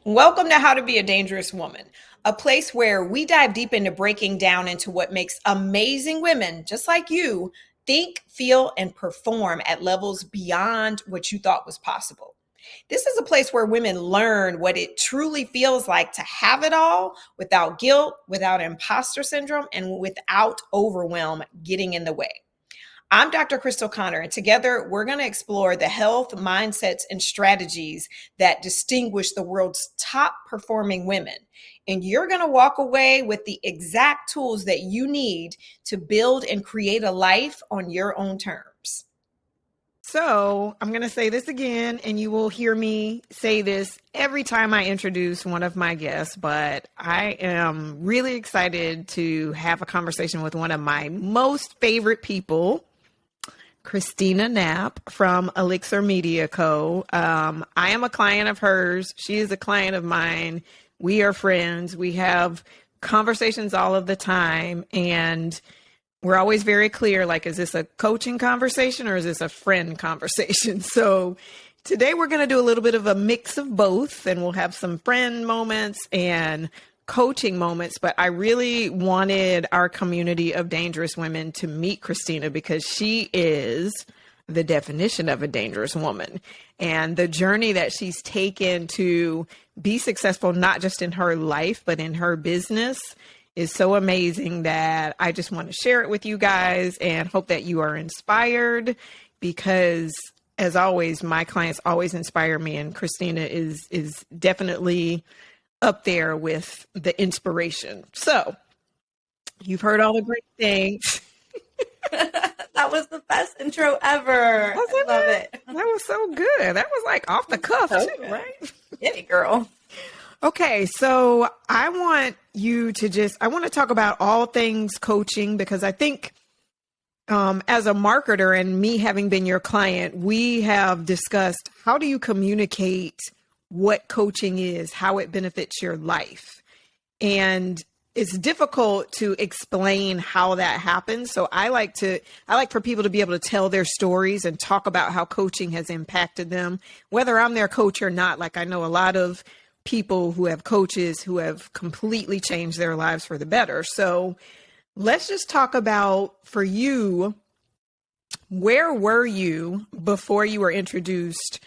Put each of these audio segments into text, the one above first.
Welcome to How to Be a Dangerous Woman, a place where we dive deep into breaking down into what makes amazing women just like you think, feel, and perform at levels beyond what you thought was possible. This is a place where women learn what it truly feels like to have it all without guilt, without imposter syndrome, and without overwhelm getting in the way. I'm Dr. Crystal Connor, and together we're going to explore the health, mindsets, and strategies that distinguish the world's top performing women. And you're going to walk away with the exact tools that you need to build and create a life on your own terms. So I'm going to say this again, and you will hear me say this every time I introduce one of my guests, but I am really excited to have a conversation with one of my most favorite people, Kristina Knapp from Elixir Media Co. I am a client of hers. She is a client of mine. We are friends. We have conversations all of the time, and we're always very clear, like, is this a coaching conversation or is this a friend conversation? So today we're going to do a little bit of a mix of both, and we'll have some friend moments and coaching moments. But I really wanted our community of dangerous women to meet Kristina because she is the definition of a dangerous woman, and the journey that she's taken to be successful, not just in her life, but in her business, is so amazing that I just want to share it with you guys and hope that you are inspired, because as always, my clients always inspire me, and Kristina is definitely up there with the inspiration. So you've heard all the great things. That was the best intro ever. I love it. That was so good. That was like off the cuff too, right? Yeah, girl. Okay, so I want to talk about all things coaching, because I think as a marketer and me having been your client, we have discussed how do you communicate what coaching is, how it benefits your life. And it's difficult to explain how that happens. So I like for people to be able to tell their stories and talk about how coaching has impacted them, whether I'm their coach or not. Like, I know a lot of people who have coaches who have completely changed their lives for the better. So let's just talk about, for you, where were you before you were introduced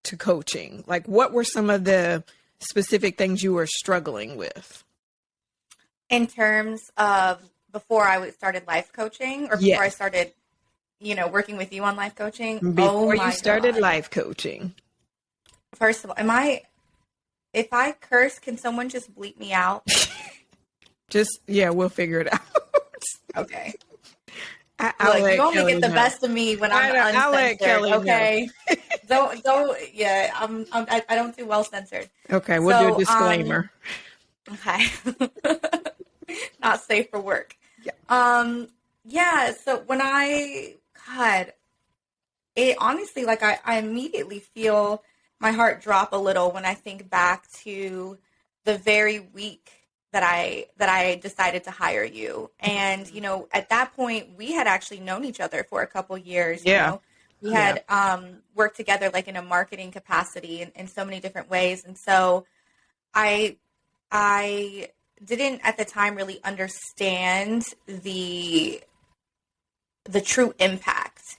to coaching? Like, what were some of the specific things you were struggling with? In terms of before I started life coaching, or before I started, working with you on life coaching? Before you started life coaching. First of all, if I curse, can someone just bleep me out? We'll figure it out. Okay. Look, you only get the best of me when I'm uncensored. I'll let Kelly okay. don't. Yeah, I don't do well censored. Okay, we'll do a disclaimer. Okay. Not safe for work. Yeah. So when it honestly, like, I immediately feel my heart drop a little when I think back to the very week that I decided to hire you. And, at that point we had actually known each other for a couple years. Yeah. We had worked together, like, in a marketing capacity in so many different ways. And so I didn't at the time really understand the true impact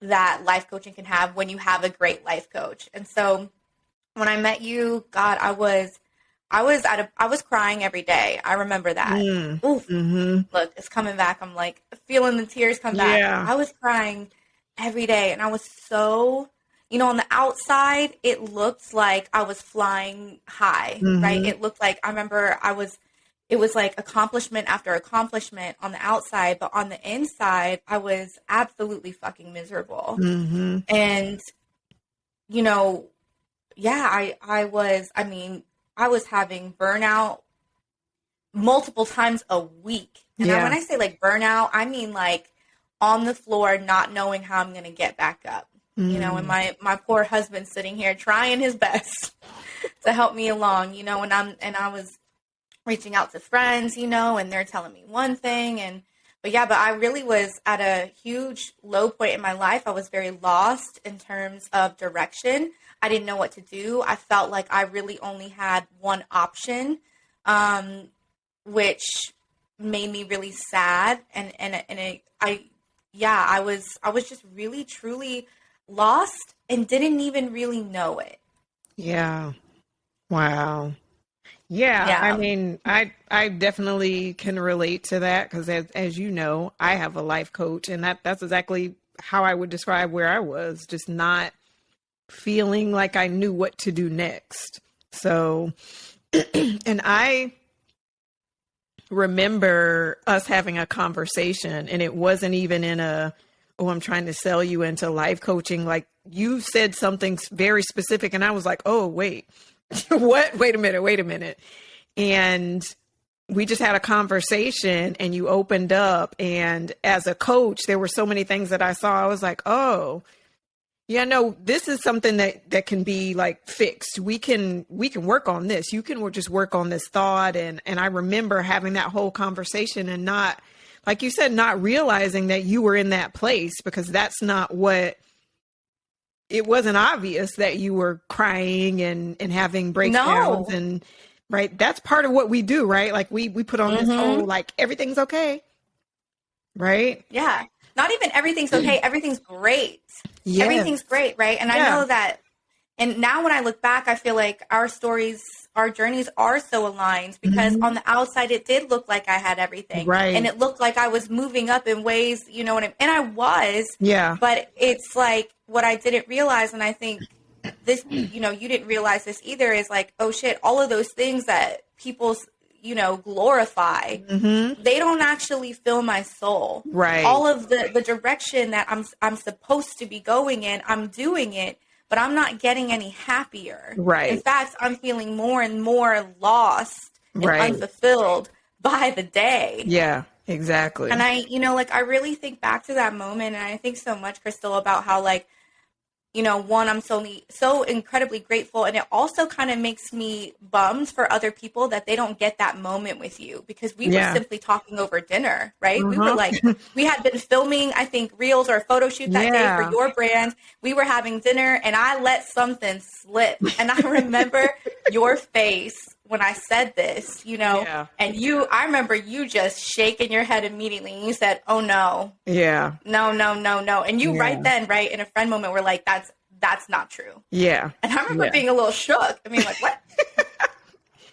that life coaching can have when you have a great life coach. And so when I met you, God, I was crying every day. I remember that. Oof. Mm-hmm. Look, it's coming back. I'm like feeling the tears come back. Yeah. I was crying every day, and I was so, on the outside, it looked like I was flying high, right? It looked like, I remember it was like accomplishment after accomplishment on the outside, but on the inside, I was absolutely fucking miserable. Mm-hmm. And, I was having burnout multiple times a week. And when I say like burnout, I mean like on the floor, not knowing how I'm going to get back up. And my poor husband sitting here trying his best to help me along, and I was reaching out to friends, and they're telling me one thing, and but I really was at a huge low point in my life. I was very lost in terms of direction. I didn't know what to do. I felt like I really only had one option, which made me really sad. I was just really, truly lost and didn't even really know it. Yeah. Wow. Yeah, Yeah. I mean, I definitely can relate to that because as you know, I have a life coach, and that's exactly how I would describe where I was, just not feeling like I knew what to do next. So, and I remember us having a conversation, and it wasn't even in a, oh, I'm trying to sell you into life coaching. Like, you said something very specific, and I was like, oh, wait. What? Wait a minute. And we just had a conversation, and you opened up, and as a coach, there were so many things that I saw. I was like, oh, yeah, no, this is something that can be like fixed. We can work on this. You can just work on this thought. And I remember having that whole conversation and not, like you said, not realizing that you were in that place, because that's not what, it wasn't obvious that you were crying and having breakdowns. No. And right. That's part of what we do, right? Like we put on this whole, like, everything's okay. Right. Yeah. Not even everything's okay. Everything's great. Yes. Everything's great. Right. And I know that. And now when I look back, I feel like our stories, our journeys are so aligned, because on the outside, it did look like I had everything. Right. And it looked like I was moving up in ways, you know what I mean? And I was. Yeah. But it's like what I didn't realize. And I think this, you know, you didn't realize this either, is like, oh shit, all of those things that people, you know, glorify, they don't actually fill my soul. Right. All of the direction that I'm supposed to be going in, I'm doing it, but I'm not getting any happier. Right. In fact, I'm feeling more and more lost and unfulfilled by the day. Yeah, exactly. And I, you know, like, I really think back to that moment, and I think so much, Crystal, about how, like, you know, one, I'm so incredibly grateful. And it also kind of makes me bummed for other people that they don't get that moment with you, because we were simply talking over dinner, right? We were like, we had been filming, I think, reels or a photo shoot that day for your brand. We were having dinner, and I let something slip. And I remember your face when I said this, you know, and I remember you just shaking your head immediately, and you said, oh no. Yeah. No. And you right then, right, in a friend moment, were like, that's not true. Yeah. And I remember being a little shook. I mean, like, what?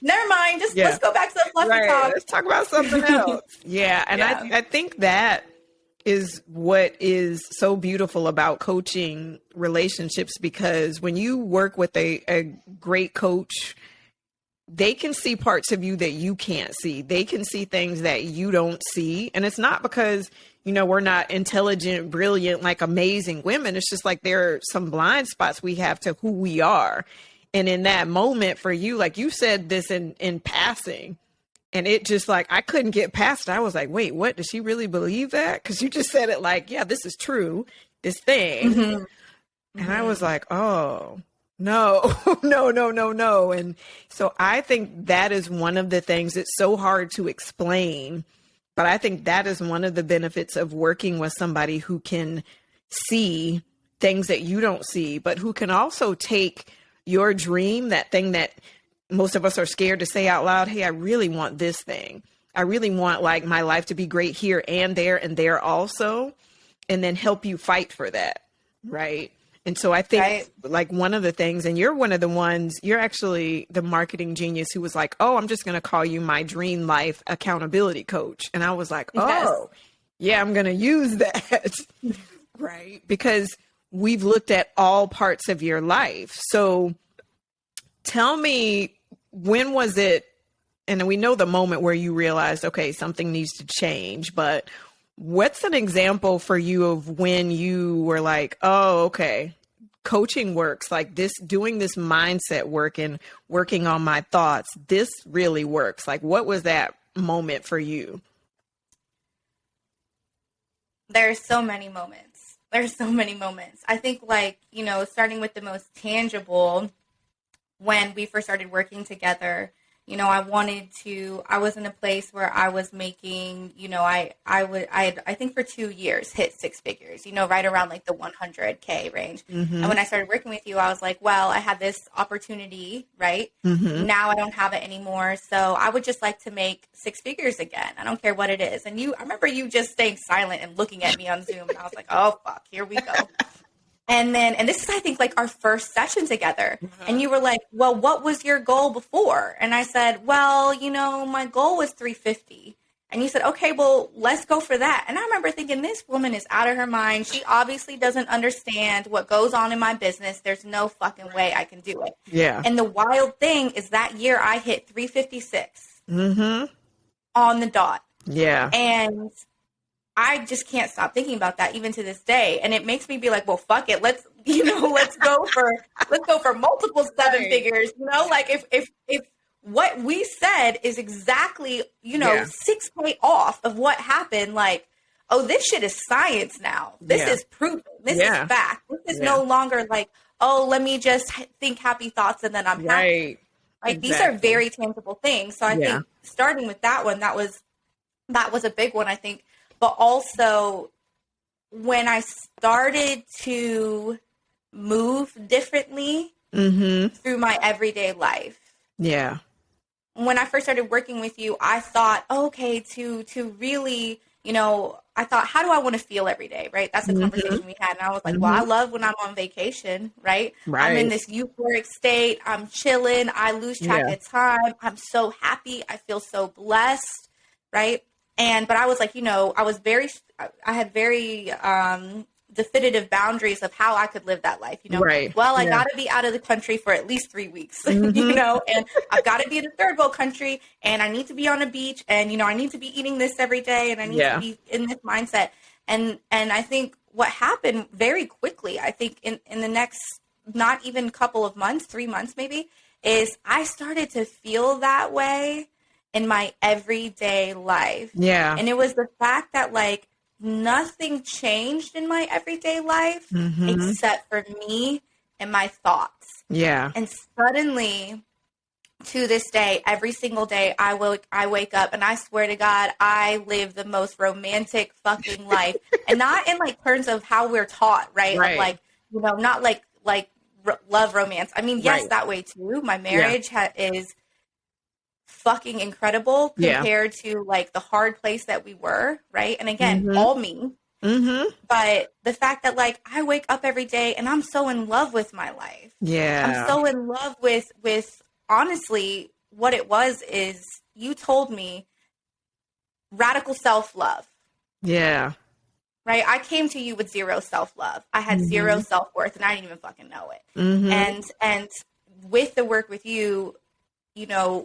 Never mind. Just let's go back to the fluffy talk. Let's talk about something else. And I think that is what is so beautiful about coaching relationships, because when you work with a great coach, they can see parts of you that you can't see. They can see things that you don't see. And it's not because, you know, we're not intelligent, brilliant, like amazing women. It's just like there are some blind spots we have to who we are. And in that moment for you, like you said this in passing, and it just like, I couldn't get past it. I was like, wait, what? Does she really believe that? Because you just said it like, yeah, this is true, this thing. And I was like, oh, no. And so I think that is one of the things that's so hard to explain. But I think that is one of the benefits of working with somebody who can see things that you don't see, but who can also take your dream, that thing that most of us are scared to say out loud. Hey, I really want this thing. I really want, like, my life to be great here and there also, and then help you fight for that. Right. And so I think like one of the things, and you're one of the ones, you're actually the marketing genius who was like, oh, I'm just going to call you my dream life accountability coach. And I was like, oh, yeah, I'm going to use that. Right. Because we've looked at all parts of your life. So tell me, when was it? And we know the moment where you realized, okay, something needs to change, but what's an example for you of when you were like, oh, okay, coaching works, like this, doing this mindset work and working on my thoughts, this really works. Like, what was that moment for you? There's so many moments. I think, like, you know, starting with the most tangible, when we first started working together, I was in a place where I was making, I think for 2 years hit six figures, right around like the 100K range. And when I started working with you, I was like, well, I had this opportunity, right? Now I don't have it anymore. So I would just like to make six figures again. I don't care what it is. And I remember you just staying silent and looking at me on Zoom. And I was like, oh, fuck, here we go. And this is, I think, like our first session together. And you were like, well, what was your goal before? And I said, well, my goal was 350. And you said, okay, well, let's go for that. And I remember thinking, this woman is out of her mind. She obviously doesn't understand what goes on in my business. There's no fucking way I can do it. Yeah. And the wild thing is that year I hit 356 on the dot. Yeah. And I just can't stop thinking about that even to this day. And it makes me be like, well, fuck it. Let's go for multiple seven figures, like if what we said is exactly, 6K off of what happened, like, oh, this shit is science now. This is proven. This is fact. This is no longer like, oh, let me just think happy thoughts and then I'm happy. Like these are very tangible things. So I think starting with that one, that was a big one, I think. But also, when I started to move differently through my everyday life. Yeah. When I first started working with you, I thought, okay, to really, I thought, how do I want to feel every day, right? That's the conversation we had. And I was like, well, I love when I'm on vacation, right? I'm in this euphoric state. I'm chilling. I lose track of time. I'm so happy. I feel so blessed, right? But I was like, I had very definitive boundaries of how I could live that life, Well, I got to be out of the country for at least 3 weeks, and I've got to be in a third world country, and I need to be on a beach, and, I need to be eating this every day, and I need to be in this mindset. And I think what happened very quickly, I think in the next, not even couple of months, 3 months maybe, is I started to feel that way in my everyday life. Yeah. And it was the fact that like nothing changed in my everyday life except for me and my thoughts. Yeah. And suddenly to this day, every single day I wake up and I swear to God, I live the most romantic fucking life. And not in like terms of how we're taught, right? Of like, not like love romance. I mean, yes, that way too. My marriage is fucking incredible compared to like the hard place that we were, right? And again, all me. But the fact that like I wake up every day and I'm so in love with my life. Yeah. I'm so in love with honestly what it was is you told me radical self-love. Yeah. Right? I came to you with zero self-love. I had zero self-worth and I didn't even fucking know it. And with the work with you,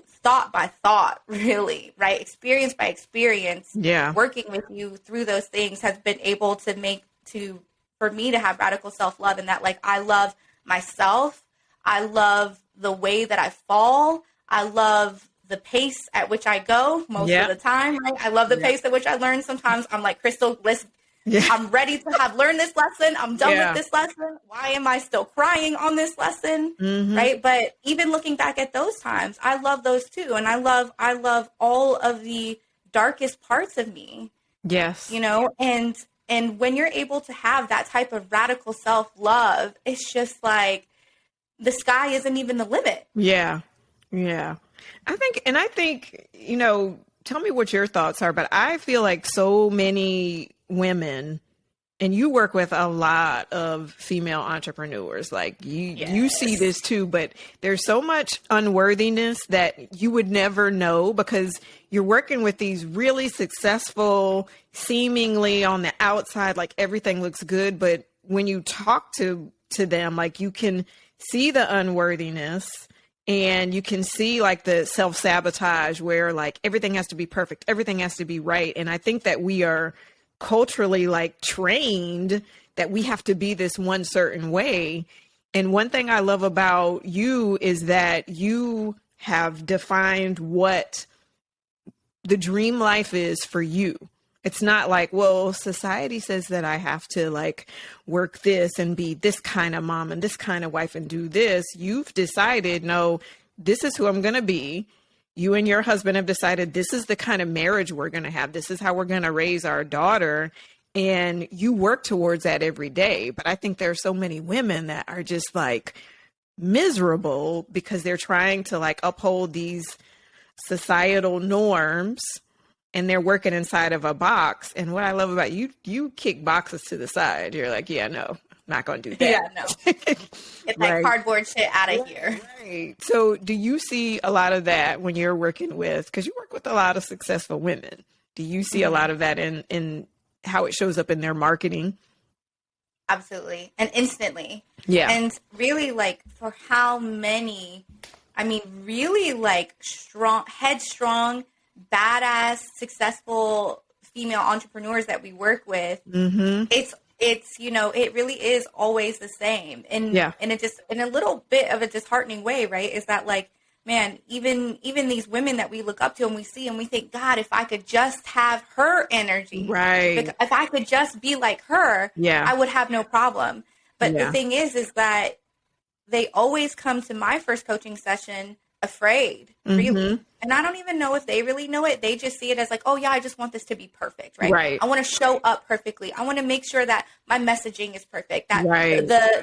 thought by thought, really, right? Experience by experience, working with you through those things has been able to for me to have radical self-love, and that like I love myself. I love the way that I fall. I love the pace at which I go most of the time, right? I love the pace at which I learn. Sometimes I'm like, Crystal, listen, I'm ready to have learned this lesson. I'm done with this lesson. Why am I still crying on this lesson? Right. But even looking back at those times, I love those too. And I love all of the darkest parts of me. Yes. And when you're able to have that type of radical self-love, it's just like the sky isn't even the limit. Yeah. Yeah. I think, tell me what your thoughts are, but I feel like so many women, and you work with a lot of female entrepreneurs, like you see this too, but there's so much unworthiness that you would never know because you're working with these really successful, seemingly on the outside, like everything looks good. But when you talk to them, like you can see the unworthiness. And you can see like the self-sabotage where like everything has to be perfect. Everything has to be right. And I think that we are culturally like trained that we have to be this one certain way. And one thing I love about you is that you have defined what the dream life is for you. It's not like, well, society says that I have to like work this and be this kind of mom and this kind of wife and do this. You've decided, no, this is who I'm going to be. you and your husband have decided this is the kind of marriage we're going to have. This is how we're going to raise our daughter. And you work towards that every day. But I think there are so many women that are just like miserable because they're trying to like uphold these societal norms and they're working inside of a box. And what I love about you, you kick boxes to the side. You're like, yeah, no, not going to do that. Yeah, no. Get that Right. cardboard shit out of here. Right. So do you see a lot of that when you're working with, because you work with a lot of successful women, do you see a lot of that in how it shows up in their marketing? Absolutely. And instantly. Yeah. And really, like, for how many, I mean, really like strong, headstrong, badass, successful female entrepreneurs that we work with, it's, you know, it really is always the same. And and it just, in a little bit of a disheartening way, right, is that like, man, even these women that we look up to and we see and we think, God, if I could just have her energy, right, if I could just be like her, I would have no problem. But the thing is that they always come to my first coaching session afraid, really. And I don't even know if they really know it. They just see it as like, oh yeah, I just want this to be perfect, right? I want to show up perfectly. I want to make sure that my messaging is perfect, that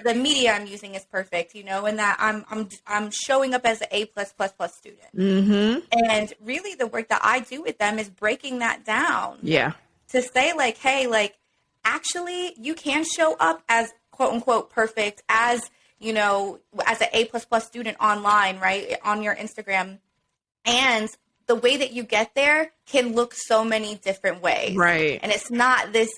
the media I'm using is perfect, you know, and that I'm showing up as an A+++ student. And really the work that I do with them is breaking that down. To say like, hey, like, actually you can show up as quote unquote perfect, as, you know, as an A++ student online, right, on your Instagram. And the way that you get there can look so many different ways. Right. And it's not this,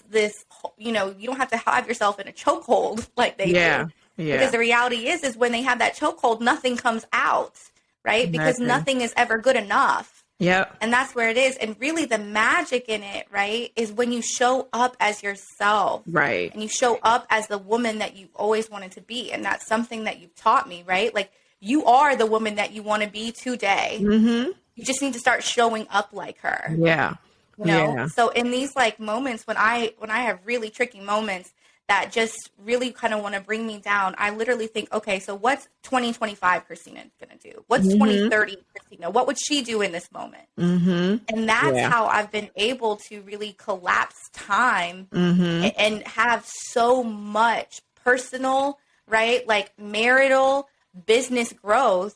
you know, you don't have to have yourself in a chokehold like they do. Because the reality is when they have that chokehold, nothing comes out, right? Because nothing is ever good enough. And that's where it is. And really the magic in it, right, is when you show up as yourself. Right. And you show up as the woman that you've always wanted to be. And that's something that you've taught me, right? Like, you are the woman that you want to be today. You just need to start showing up like her. You know? So in these like moments when I have really tricky moments that just really kind of want to bring me down, I literally think, okay, so what's 2025 Kristina going to do? What's 2030 Kristina? What would she do in this moment? And that's how I've been able to really collapse time and have so much personal, right, like marital, business growth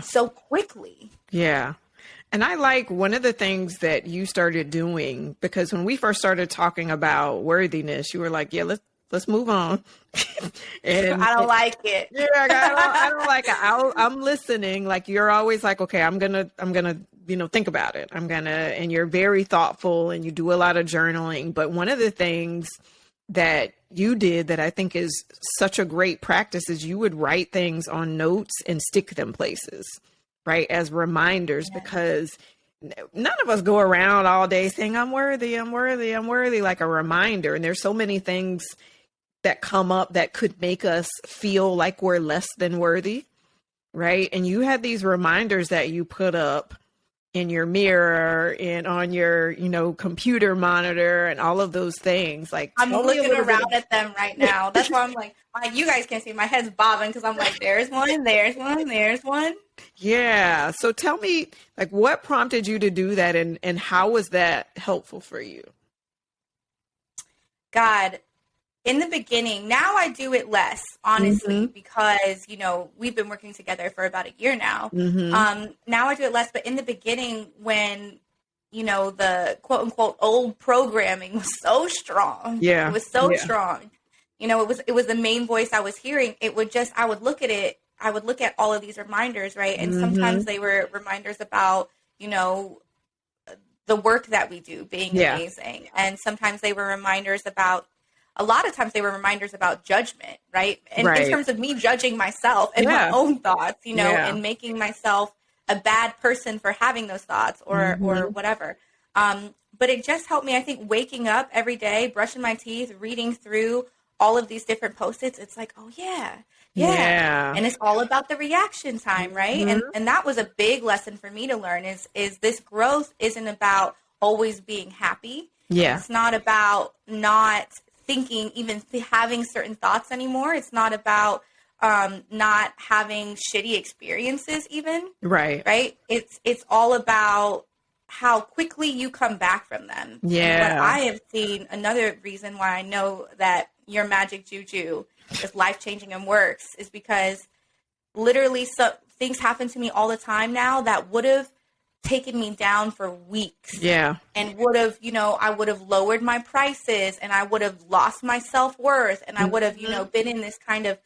so quickly. And I like one of the things that you started doing, because when we first started talking about worthiness, you were like, yeah, let's move on. And I don't like it. I don't like it. I'm listening. Like, you're always like, okay, I'm gonna, you know, think about it. And you're very thoughtful and you do a lot of journaling. But one of the things that you did that I think is such a great practice is you would write things on notes and stick them places, right, as reminders, because none of us go around all day saying, I'm worthy, like a reminder. And there's so many things that come up that could make us feel like we're less than worthy, right? And you had these reminders that you put up in your mirror and on your, you know, computer monitor and all of those things. Like, I'm looking around at them right now. That's why I'm like, you guys can't see, my head's bobbing because I'm like, there's one, there's one, there's one. Yeah. So tell me, like, what prompted you to do that and how was that helpful for you? God, in the beginning, now I do it less, honestly, because, you know, we've been working together for about a year now. Now I do it less, but in the beginning when, you know, the quote unquote old programming was so strong. It was so strong. You know, it was the main voice I was hearing. I would look at it. I would look at all of these reminders, right? And sometimes they were reminders about, you know, the work that we do being amazing. And sometimes they were reminders about, a lot of times they were reminders about judgment, right? And in terms of me judging myself and my own thoughts, you know, and making myself a bad person for having those thoughts or whatever. But it just helped me, I think, waking up every day, brushing my teeth, reading through all of these different Post-its. It's like, oh yeah. And it's all about the reaction time, right? And that was a big lesson for me to learn is this growth isn't about always being happy. It's not about not thinking, even having certain thoughts anymore. It's not about not having shitty experiences even. Right. Right. It's all about how quickly you come back from them. Yeah. And what I have seen, another reason why I know that your magic juju is life-changing and works, is because literally things happen to me all the time now that would have taken me down for weeks. Yeah. And would have, I would have lowered my prices, and I would have lost my self-worth, and I would have, been in this kind of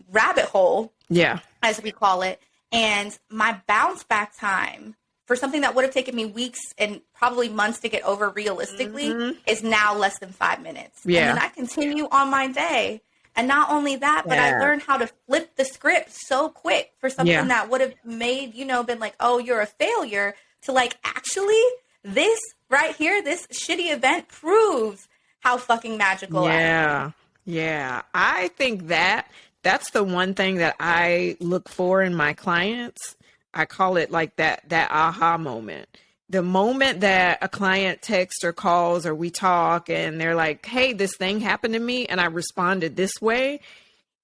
rabbit hole, yeah, as we call it. And my bounce back time for something that would have taken me weeks and probably months to get over realistically is now less than 5 minutes. Yeah. And then I continue on my day. And not only that, but I learned how to flip the script so quick for something that would have made, been like, oh, you're a failure, to like, actually, this right here, this shitty event proves how fucking magical I am. Yeah. I think that's the one thing that I look for in my clients. I call it like that aha moment. The moment that a client texts or calls or we talk and they're like, hey, this thing happened to me and I responded this way.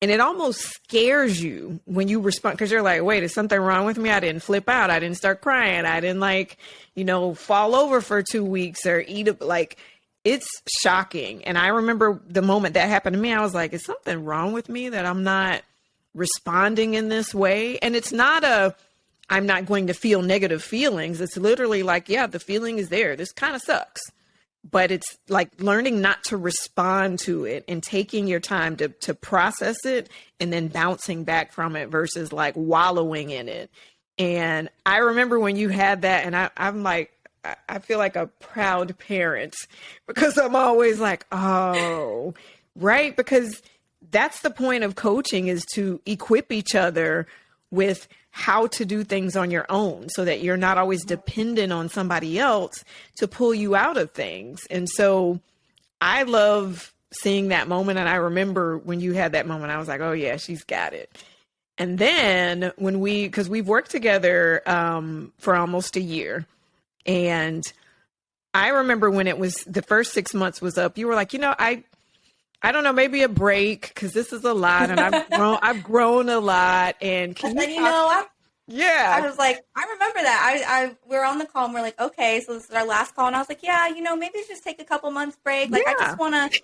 And it almost scares you when you respond, because you're like, wait, is something wrong with me? I didn't flip out. I didn't start crying. I didn't fall over for 2 weeks or it's shocking. And I remember the moment that happened to me, I was like, is something wrong with me that I'm not responding in this way? And it's not I'm not going to feel negative feelings. It's literally like, yeah, the feeling is there. This kind of sucks. But it's like learning not to respond to it and taking your time to process it and then bouncing back from it versus like wallowing in it. And I remember when you had that, and I'm like, I feel like a proud parent because I'm always like, oh, right. Because that's the point of coaching, is to equip each other with how to do things on your own so that you're not always dependent on somebody else to pull you out of things. And so I love seeing that moment. And I remember when you had that moment, I was like, oh yeah, she's got it. And then because we've worked together for almost a year. And I remember when it was the first 6 months was up, you were like, I don't know, maybe a break, because this is a lot, and I've grown a lot. And I was like, I remember that. We were on the call and we're like, okay, so this is our last call. And I was like, yeah, maybe just take a couple months break. Like, I just want to,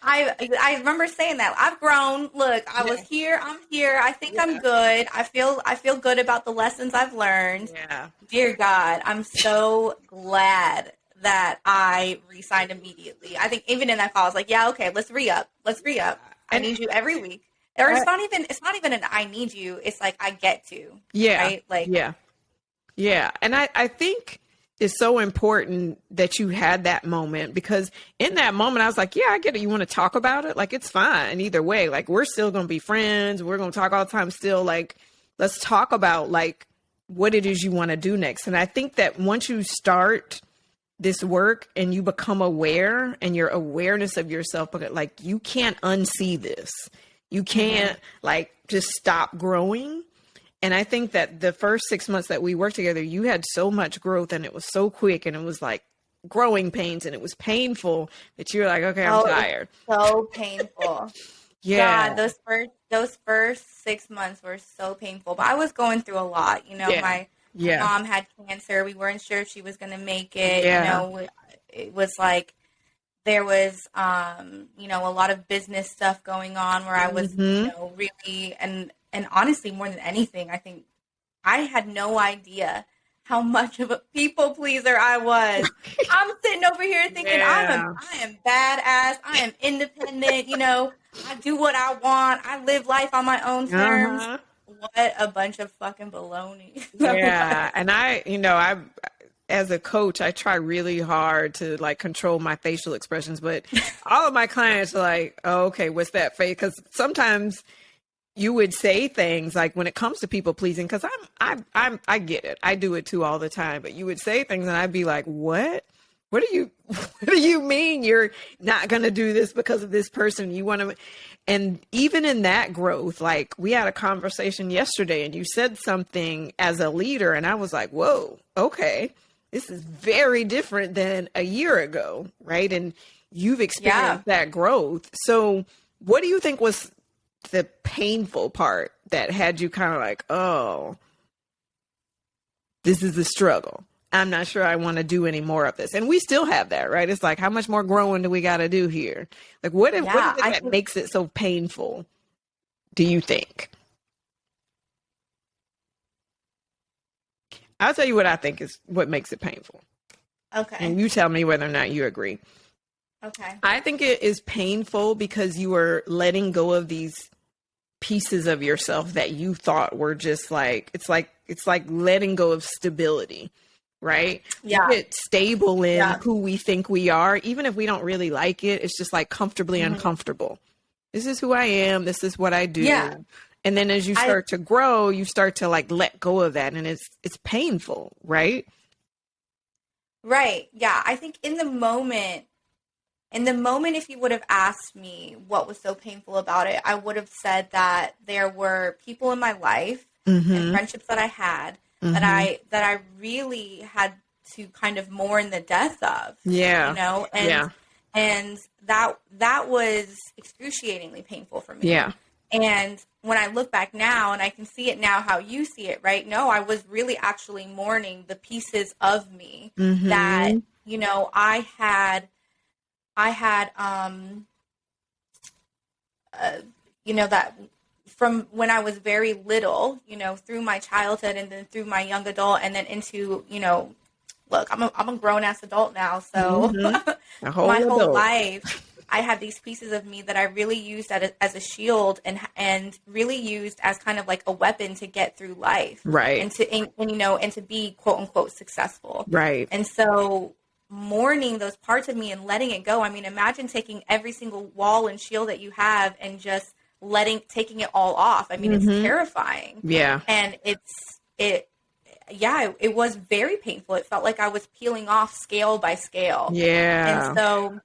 I remember saying that. I've grown. Look, I was here. I'm here. I think I'm good. I feel good about the lessons I've learned. Yeah. Dear God, I'm so glad that I re-signed immediately. I think even in that call, I was like, yeah, okay, let's re-up. I need you every week. Or it's not even an I need you. It's like I get to. Yeah. Right? Like, yeah. And I think it's so important that you had that moment, because in that moment I was like, yeah, I get it. You want to talk about it? Like, it's fine either way. Like, we're still going to be friends. We're going to talk all the time still. Like, let's talk about like what it is you want to do next. And I think that once you start this work and you become aware, and your awareness of yourself, like, you can't unsee this. You can't like just stop growing. And I think that the first 6 months that we worked together, you had so much growth, and it was so quick, and it was like growing pains, and it was painful that you're like, okay, I'm tired. So painful. Yeah. God, those first 6 months were so painful, but I was going through a lot. My mom had cancer. We weren't sure if she was going to make it. It was like, there was, a lot of business stuff going on where I was, really, and honestly, more than anything, I think I had no idea how much of a people pleaser I was. I'm sitting over here thinking I am badass. I am independent. I do what I want. I live life on my own terms. What a bunch of fucking baloney. Yeah. And I as a coach, I try really hard to like control my facial expressions, but all of my clients are like, oh, okay, what's that face? Because sometimes you would say things like, when it comes to people pleasing, because I get it. I do it too all the time, but you would say things and I'd be like, what? What do you mean you're not going to do this because of this person? You want to, and even in that growth, like, we had a conversation yesterday and you said something as a leader and I was like, whoa, okay. This is very different than a year ago, right? And you've experienced that growth. So what do you think was the painful part that had you kind of like, oh, this is the struggle. I'm not sure I want to do any more of this. And we still have that, right? It's like, how much more growing do we got to do here? Like, what is it that makes it so painful, do you think? I'll tell you what I think is what makes it painful. Okay. And you tell me whether or not you agree. Okay. I think it is painful because you are letting go of these pieces of yourself that you thought were just like, it's like letting go of stability, right? Yeah. We get stable in who we think we are, even if we don't really like it. It's just like comfortably uncomfortable. This is who I am. This is what I do. Yeah. And then as you start to grow, you start to like let go of that, and it's painful, right? Right. Yeah. I think in the moment, if you would have asked me what was so painful about it, I would have said that there were people in my life and friendships that I had that I really had to kind of mourn the death of. Yeah. You know, and that was excruciatingly painful for me. Yeah. And when I look back now and I can see it now how you see it, right? No, I was really actually mourning the pieces of me that, you know, I had, you know, that from when I was very little, you know, through my childhood and then through my young adult and then into, you know, look, I'm a grown ass adult now. So my whole life, I had these pieces of me that I really used as a shield and really used as kind of like a weapon to get through life. Right. And you know, and to be quote unquote successful. Right. And so mourning those parts of me and letting it go. I mean, imagine taking every single wall and shield that you have and just taking it all off. I mean, it's terrifying. Yeah. And it was very painful. It felt like I was peeling off scale by scale. Yeah. And so,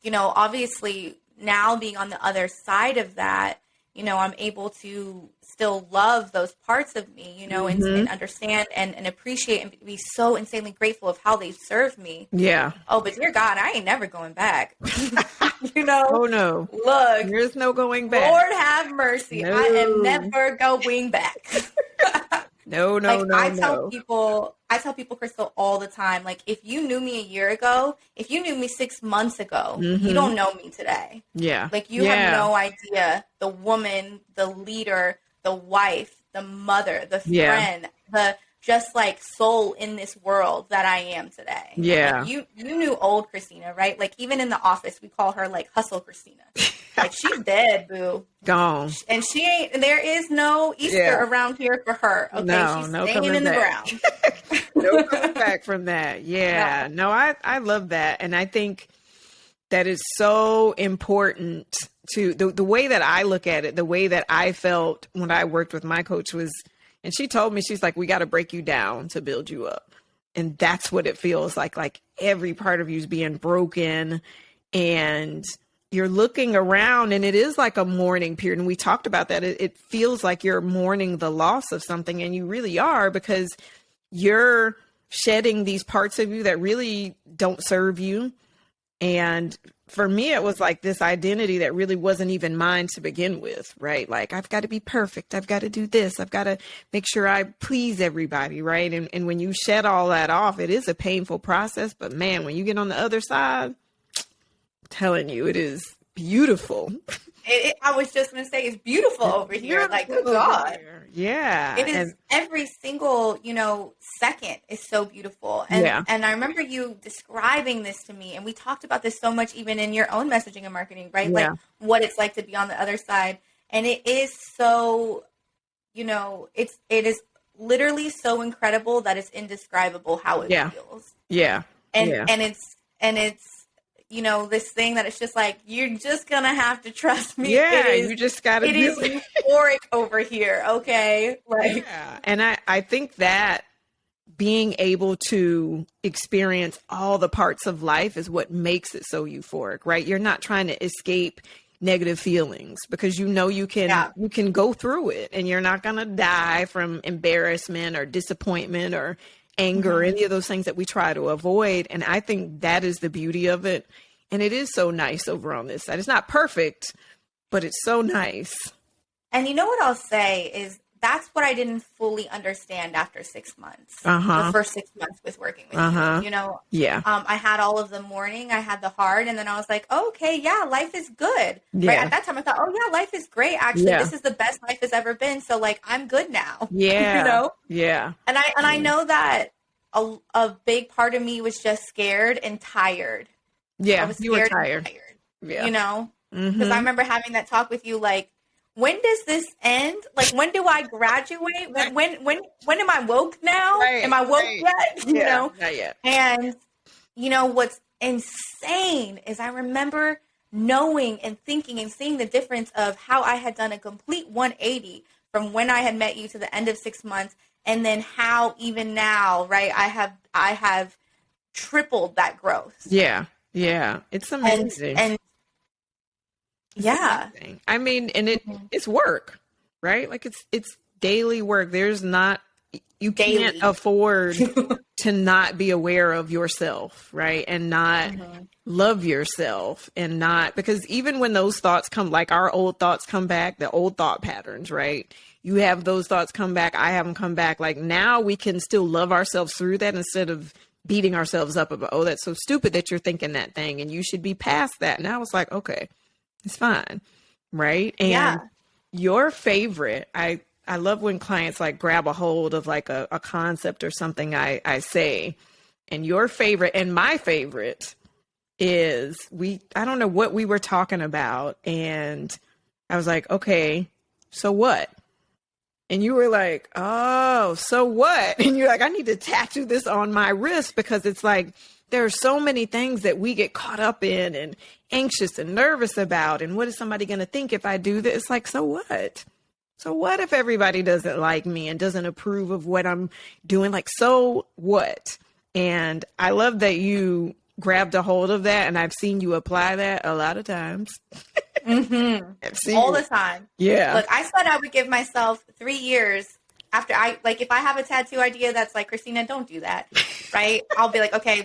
you know, obviously now being on the other side of that, you know, I'm able to still love those parts of me, you know, and understand and appreciate and be so insanely grateful of how they served me. Yeah. Oh, but dear God, I ain't never going back. You know? Oh, no. Look. There's no going back. Lord have mercy. No. I am never going back. No. I tell people, Crystal, all the time, like, if you knew me a year ago, if you knew me 6 months ago, you don't know me today. Yeah. Like, you have no idea the woman, the leader, the wife, the mother, the friend, the just like soul in this world that I am today. Yeah. Like, you knew old Kristina, right? Like, even in the office, we call her like Hustle Kristina. Like, she's dead, boo. Gone. And she ain't, there is no Easter around here for her. Okay. No, she's no staying in the ground. No coming back from that. Yeah. No, I love that. And I think that is so important to the way that I look at it, the way that I felt when I worked with my coach was, and she told me, she's like, we got to break you down to build you up. And that's what it feels like every part of you is being broken and you're looking around and it is like a mourning period. And we talked about that. It feels like you're mourning the loss of something, and you really are, because you're shedding these parts of you that really don't serve you. And for me, it was like this identity that really wasn't even mine to begin with, right? Like, I've got to be perfect. I've got to do this. I've got to make sure I please everybody, right? And when you shed all that off, it is a painful process. But man, when you get on the other side, I'm telling you, it is beautiful. I was just going to say, it's beautiful over here. Like, good God. Yeah. It is every single, you know, second is so beautiful. And and I remember you describing this to me, and we talked about this so much even in your own messaging and marketing, right? Yeah. Like what it's like to be on the other side. And it is so, you know, it is literally so incredible that it's indescribable how it feels. Yeah. And it's you know, this thing that it's just like, you're just going to have to trust me. Yeah, you just got to do it. It is euphoric over here, okay? Like, yeah. And I think that being able to experience all the parts of life is what makes it so euphoric, right? You're not trying to escape negative feelings because you know you can go through it, and you're not going to die from embarrassment or disappointment or anger, any of those things that we try to avoid. And I think that is the beauty of it. And it is so nice over on this side. It's not perfect, but it's so nice. And you know what I'll say is that's what I didn't fully understand after 6 months. The first 6 months with working with you, you know? Yeah. I had all of the morning, I had the hard, and then I was like, oh, okay, yeah, life is good. Yeah. Right? At that time, I thought, oh, yeah, life is great. Actually, this is the best life has ever been. So, like, I'm good now. Yeah. You know? Yeah. And I know that a big part of me was just scared and tired. Yeah. I was scared you were tired. You know? Because I remember having that talk with you, like, when does this end? Like, when do I graduate? When am I woke now? Right, am I woke yet? You know? Not yet. And, you know, what's insane is I remember knowing and thinking and seeing the difference of how I had done a complete 180 from when I had met you to the end of 6 months. And then how even now, right, I have tripled that growth. Yeah. Yeah. It's amazing. And yeah. Amazing. I mean, and it's work, right? Like it's daily work. There's not, you can't afford to not be aware of yourself, right? And not love yourself and not, because even when those thoughts come, like our old thoughts come back, the old thought patterns, right? You have those thoughts come back. I have them come back. Like now we can still love ourselves through that instead of beating ourselves up about, oh, that's so stupid that you're thinking that thing and you should be past that. And I was like, okay, it's fine. Right. And your favorite, I love when clients like grab a hold of like a concept or something I say, and your favorite and my favorite is I don't know what we were talking about. And I was like, okay, so what? And you were like, oh, so what? And you're like, I need to tattoo this on my wrist because it's like, there are so many things that we get caught up in and anxious and nervous about. And what is somebody going to think if I do this? It's like, so what? So what if everybody doesn't like me and doesn't approve of what I'm doing? Like, so what? And I love that you grabbed a hold of that. And I've seen you apply that a lot of times. All the time. Yeah. Look, I said I would give myself 3 years after if I have a tattoo idea that's like, Kristina, don't do that. Right. I'll be like, okay,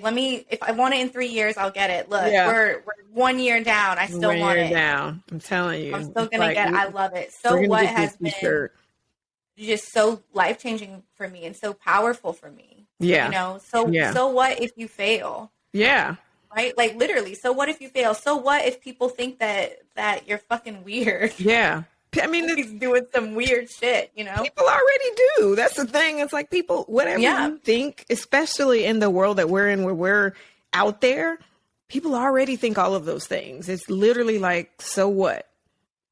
if I want it in 3 years, I'll get it. Look, we're 1 year down. I still want it. Down. I'm telling you. I'm still going to get it. I love it. So what has been just so life-changing for me and so powerful for me. Yeah. You know, so what if you fail? Yeah. Right? Like literally, so what if you fail? So what if people think that you're fucking weird? Yeah. I mean, he's doing some weird shit, you know? People already do. That's the thing. It's like people, whatever you think, especially in the world that we're in, where we're out there, people already think all of those things. It's literally like, so what?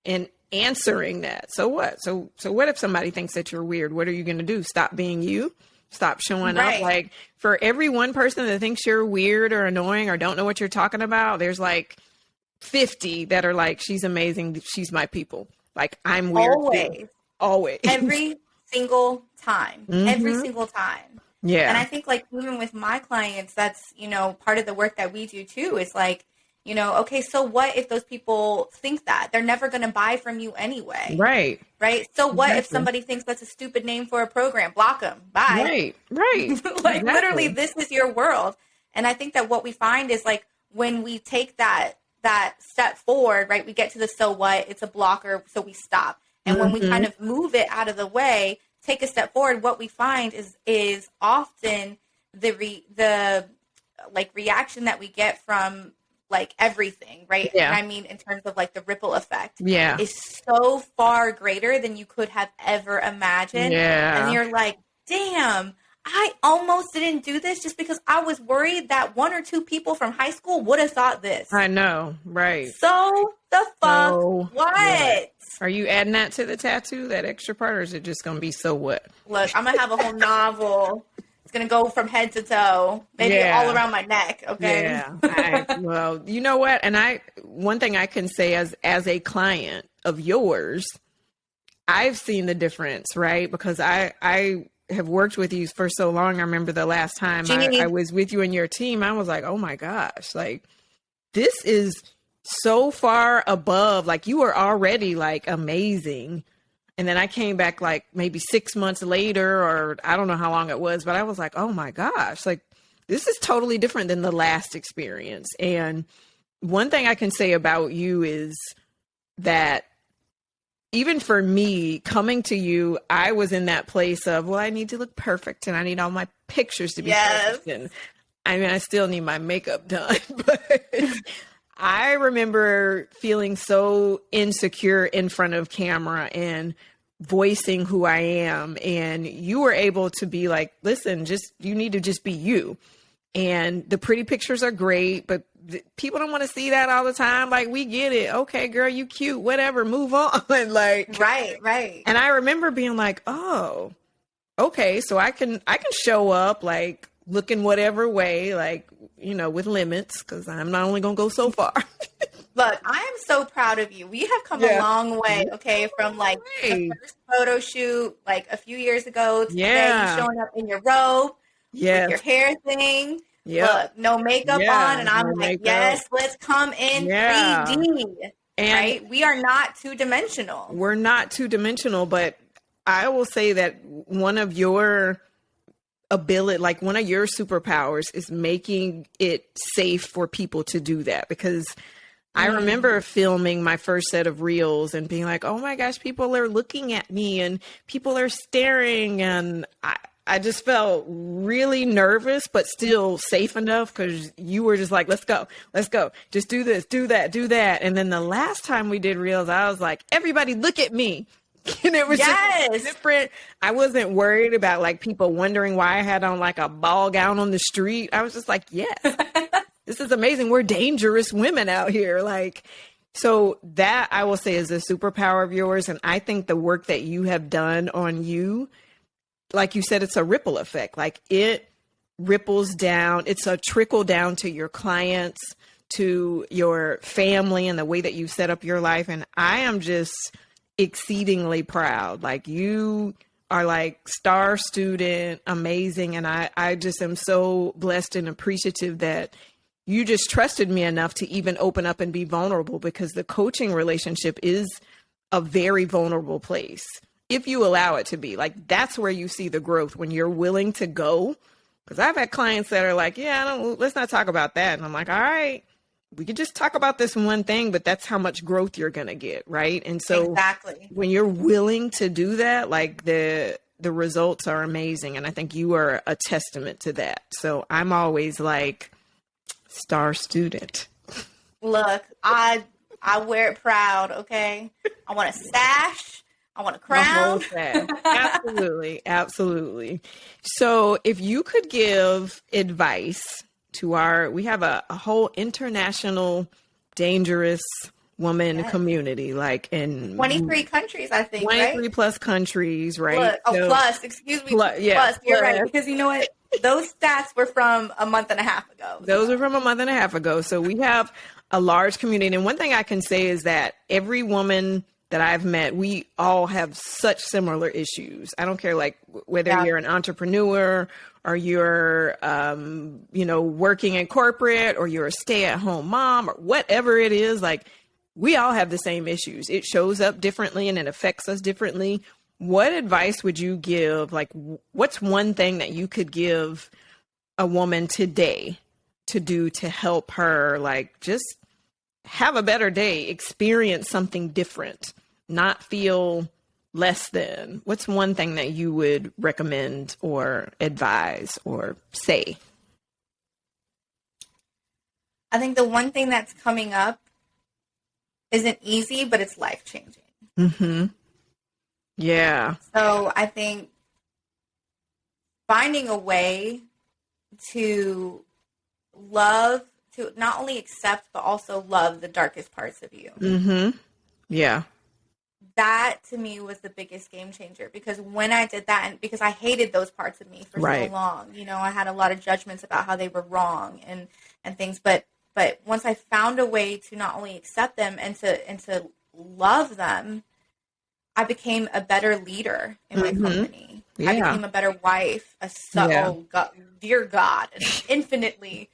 And answering that. So what? So what if somebody thinks that you're weird? What are you going to do? Stop being you? Stop showing up? Like for every one person that thinks you're weird or annoying or don't know what you're talking about, there's like 50 that are like, she's amazing. She's my people. Like I'm weird. Always. Every single time. Every single time. Yeah. And I think like even with my clients, that's, you know, part of the work that we do too, is like, you know, okay, so what if those people think that? They're never going to buy from you anyway. Right. Right. So what if somebody thinks that's a stupid name for a program? Block them. Bye. Right. Like literally, this is your world. And I think that what we find is like when we take that step forward, right, we get to the so what, it's a blocker, so we stop. And when we kind of move it out of the way, take a step forward, what we find is often the reaction that we get from like everything, right? Yeah. And I mean, in terms of like the ripple effect, is so far greater than you could have ever imagined. Yeah. And you're like, damn, I almost didn't do this just because I was worried that 1 or 2 people from high school would have thought this. I know. Right. So the fuck what? What? Are you adding that to the tattoo, that extra part, or is it just going to be so what? Look, I'm going to have a whole novel. It's going to go from head to toe, maybe all around my neck. Okay. Yeah. Well, you know what? And one thing I can say as a client of yours, I've seen the difference, right? Because I have worked with you for so long. I remember the last time I was with you and your team, I was like, oh my gosh, like this is so far above, like you were already like amazing. And then I came back like maybe 6 months later, or I don't know how long it was, but I was like, oh my gosh, like this is totally different than the last experience. And one thing I can say about you is that even for me coming to you, I was in that place of, well, I need to look perfect and I need all my pictures to be perfect. And I mean, I still need my makeup done, but I remember feeling so insecure in front of camera and voicing who I am. And you were able to be like, listen, you need to just be you. And the pretty pictures are great, but people don't want to see that all the time. Like, we get it. Okay, girl, you cute, whatever, move on. Like, right. And I remember being like, oh, okay, so I can show up like looking whatever way, like, you know, with limits, because I'm not only going to go so far. Look, I am so proud of you. We have come a long way, okay, from like the first photo shoot like a few years ago to today, you showing up in your robe with your hair thing. Look, no makeup on, and I'm like, yes, let's come in 3D. And right? We are not two-dimensional. We're not two-dimensional, but I will say that one of your ability, like one of your superpowers, is making it safe for people to do that. Because I remember filming my first set of reels and being like, oh my gosh, people are looking at me and people are staring. And I just felt really nervous, but still safe enough because you were just like, let's go. Just do this, do that, do that. And then the last time we did reels, I was like, everybody look at me. And it was just different. I wasn't worried about like people wondering why I had on like a ball gown on the street. I was just like, yes, this is amazing. We're dangerous women out here. Like, so that I will say is a superpower of yours. And I think the work that you have done on you, like you said, it's a ripple effect. Like it ripples down. It's a trickle down to your clients, to your family, and the way that you set up your life. And I am just exceedingly proud. Like, you are like star student, amazing. And I just am so blessed and appreciative that you just trusted me enough to even open up and be vulnerable, because the coaching relationship is a very vulnerable place. If you allow it to be, like, that's where you see the growth, when you're willing to go. Because I've had clients that are like, let's not talk about that. And I'm like, all right, we could just talk about this one thing, but that's how much growth you're going to get. Right. And so when you're willing to do that, like the results are amazing. And I think you are a testament to that. So I'm always like, star student. Look, I wear it proud. Okay. I want a sash. I want a crown. Absolutely. Absolutely. So if you could give advice to we have a whole international dangerous woman community, like in 23 countries, I think, 23 plus countries, right? Plus, excuse me. Plus, you're right. Because you know what? Those stats were from a month and a half ago. Those are from a month and a half ago. So we have a large community. And one thing I can say is that every woman that I've met, we all have such similar issues. I don't care, like, whether you're an entrepreneur or you're, working in corporate, or you're a stay-at-home mom, or whatever it is. Like, we all have the same issues. It shows up differently and it affects us differently. What advice would you give? Like, what's one thing that you could give a woman today to do to help her, like, just have a better day, experience something different, not feel less than? What's one thing that you would recommend or advise or say? I think the one thing that's coming up isn't easy, but it's life-changing. Mm-hmm. Yeah. So I think finding a way to love, to not only accept, but also love the darkest parts of you. Mm-hmm. Yeah. That to me was the biggest game changer, because when I did that, and because I hated those parts of me for so long, I had a lot of judgments about how they were wrong and things, but once I found a way to not only accept them and to love them, I became a better leader in my company. Yeah. I became a better wife, dear God, an infinitely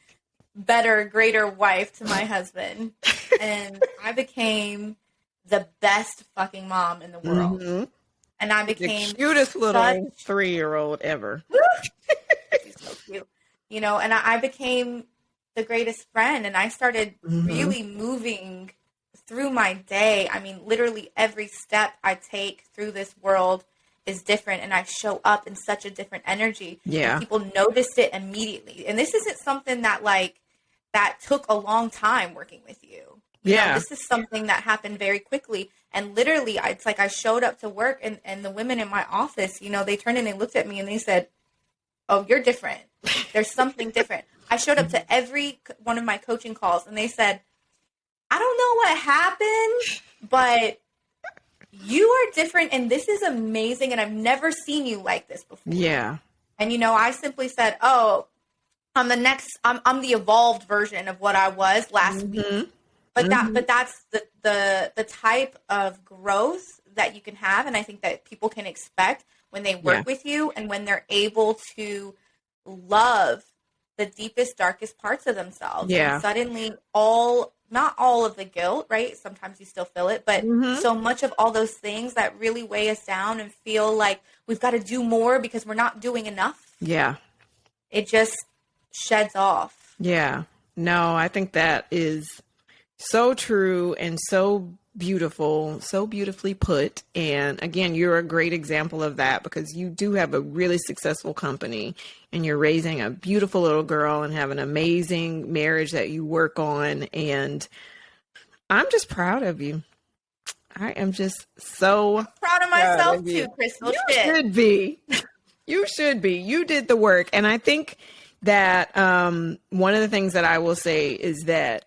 better, greater wife to my husband. And I became the best fucking mom in the world. Mm-hmm. And I became the cutest little 3-year-old ever. She's so cute. And I became the greatest friend, and I started really moving through my day, I mean, literally every step I take through this world is different, and I show up in such a different energy. Yeah. And people noticed it immediately. And this isn't something that that took a long time working with you. You know, this is something that happened very quickly. And literally, it's like I showed up to work, and the women in my office, you know, they turned and they looked at me and they said, "Oh, you're different. There's something different." I showed up to every one of my coaching calls, and they said, "I don't know what happened, but you are different, and this is amazing, and I've never seen you like this before." Yeah. And, you know, I simply said, "Oh, I'm the evolved version of what I was last week." But that's the type of growth that you can have, and I think that people can expect when they work with you, and when they're able to love the deepest, darkest parts of themselves. Yeah. And suddenly not all of the guilt, right? Sometimes you still feel it, but so much of all those things that really weigh us down and feel like we've got to do more because we're not doing enough. Yeah. It just sheds off. Yeah. No, I think that is so true and so beautiful, so beautifully put. And again, you're a great example of that, because you do have a really successful company, and you're raising a beautiful little girl and have an amazing marriage that you work on. And I'm just proud of you. I am just so proud of myself too, Crystal. You should be. You should be. You did the work. And I think that one of the things that I will say is that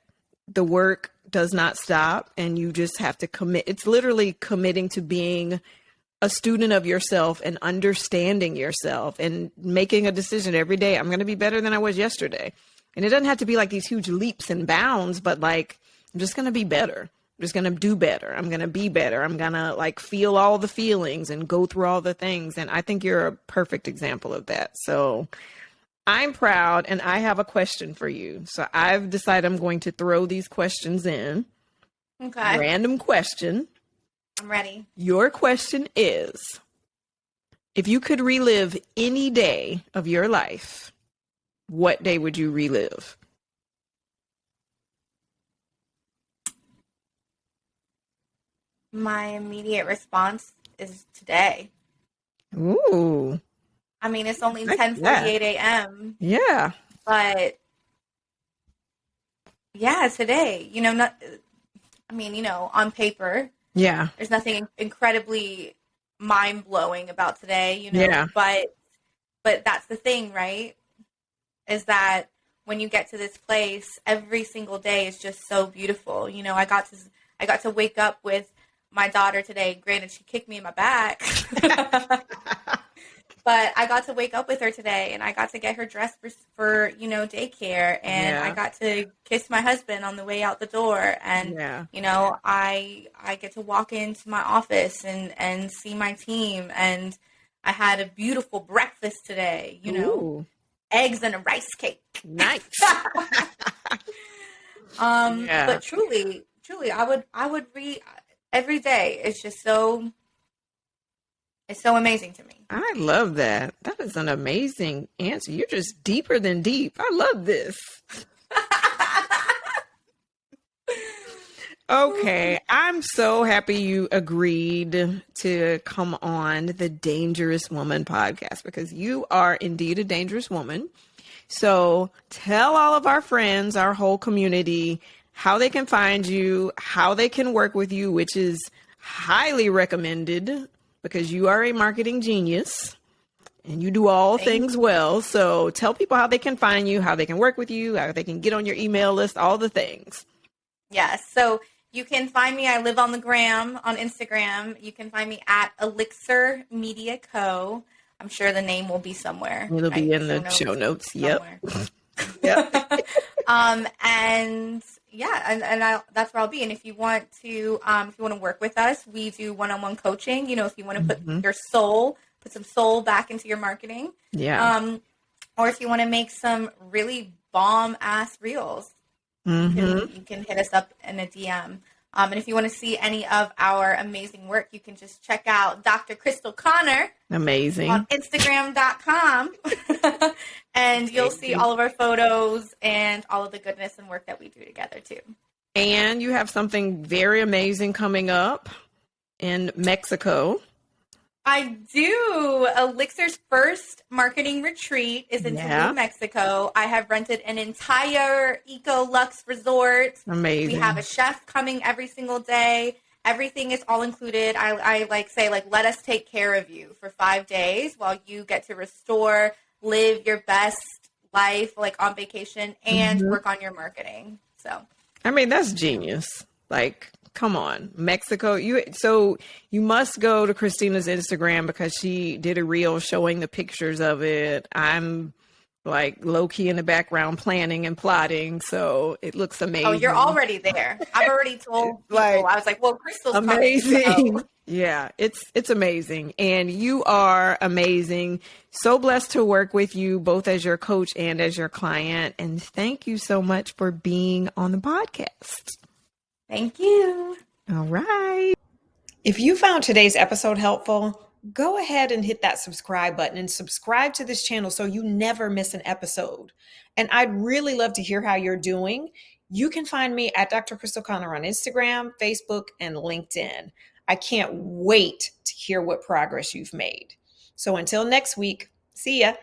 the work does not stop, and you just have to commit. It's literally committing to being a student of yourself and understanding yourself and making a decision every day. I'm going to be better than I was yesterday. And it doesn't have to be like these huge leaps and bounds, but like, I'm just going to be better. I'm just going to do better. I'm going to be better. I'm going to like feel all the feelings and go through all the things. And I think you're a perfect example of that. So I'm proud, and I have a question for you. So I've decided I'm going to throw these questions in. Okay. Random question. I'm ready. Your question is, if you could relive any day of your life, what day would you relive? My immediate response is today. Ooh. I mean, it's only 10:48 a.m. Yeah. But yeah, today, you know, on paper, there's nothing incredibly mind blowing about today, you know, but that's the thing, right? Is that when you get to this place, every single day is just so beautiful. You know, I got to wake up with my daughter today. Granted, she kicked me in my back. But I got to wake up with her today, and I got to get her dressed for daycare, and I got to kiss my husband on the way out the door, and you know, I get to walk into my office and see my team, and I had a beautiful breakfast today, you know, eggs and a rice cake. Nice. But truly, I would read every day. It's just so. It's so amazing to me. I love that. That is an amazing answer. You're just deeper than deep. I love this. Okay. I'm so happy you agreed to come on the Dangerous Woman podcast, because you are indeed a dangerous woman. So tell all of our friends, our whole community, how they can find you, how they can work with you, which is highly recommended, because you are a marketing genius and you do all things well. So tell people how they can find you, how they can work with you, how they can get on your email list, all the things. Yes. So you can find me. I live on the gram, on Instagram. You can find me at Elixir Media Co. I'm sure the name will be somewhere. It'll be in the show notes. Yep. Yep. And yeah, and that's where I'll be. And if you want to work with us, we do one-on-one coaching. You know, if you want to put put some soul back into your marketing. Yeah. Or if you want to make some really bomb ass reels, you can hit us up in a DM. And if you want to see any of our amazing work, you can just check out Dr. Crystal Connor. Amazing. On Instagram.com. And you'll see all of our photos and all of the goodness and work that we do together too. And you have something very amazing coming up in Mexico. I do. Elixir's first marketing retreat is in Tulum, Mexico. I have rented an entire Eco Luxe resort. Amazing. We have a chef coming every single day. Everything is all included. I like say, like, let us take care of you for 5 days while you get to restore, live your best life, like on vacation, and work on your marketing. So, I mean, that's genius. Like, come on, Mexico. You must go to Kristina's Instagram because she did a reel showing the pictures of it. I'm like low key in the background planning and plotting, so it looks amazing. Oh, you're already there. I've already told people. I was like, well, Crystal's amazing. Coming, so. Yeah, it's amazing. And you are amazing. So blessed to work with you both as your coach and as your client. And thank you so much for being on the podcast. Thank you. All right. If you found today's episode helpful, go ahead and hit that subscribe button and subscribe to this channel so you never miss an episode. And I'd really love to hear how you're doing. You can find me at Dr. Crystal Connor on Instagram, Facebook, and LinkedIn. I can't wait to hear what progress you've made. So until next week, see ya.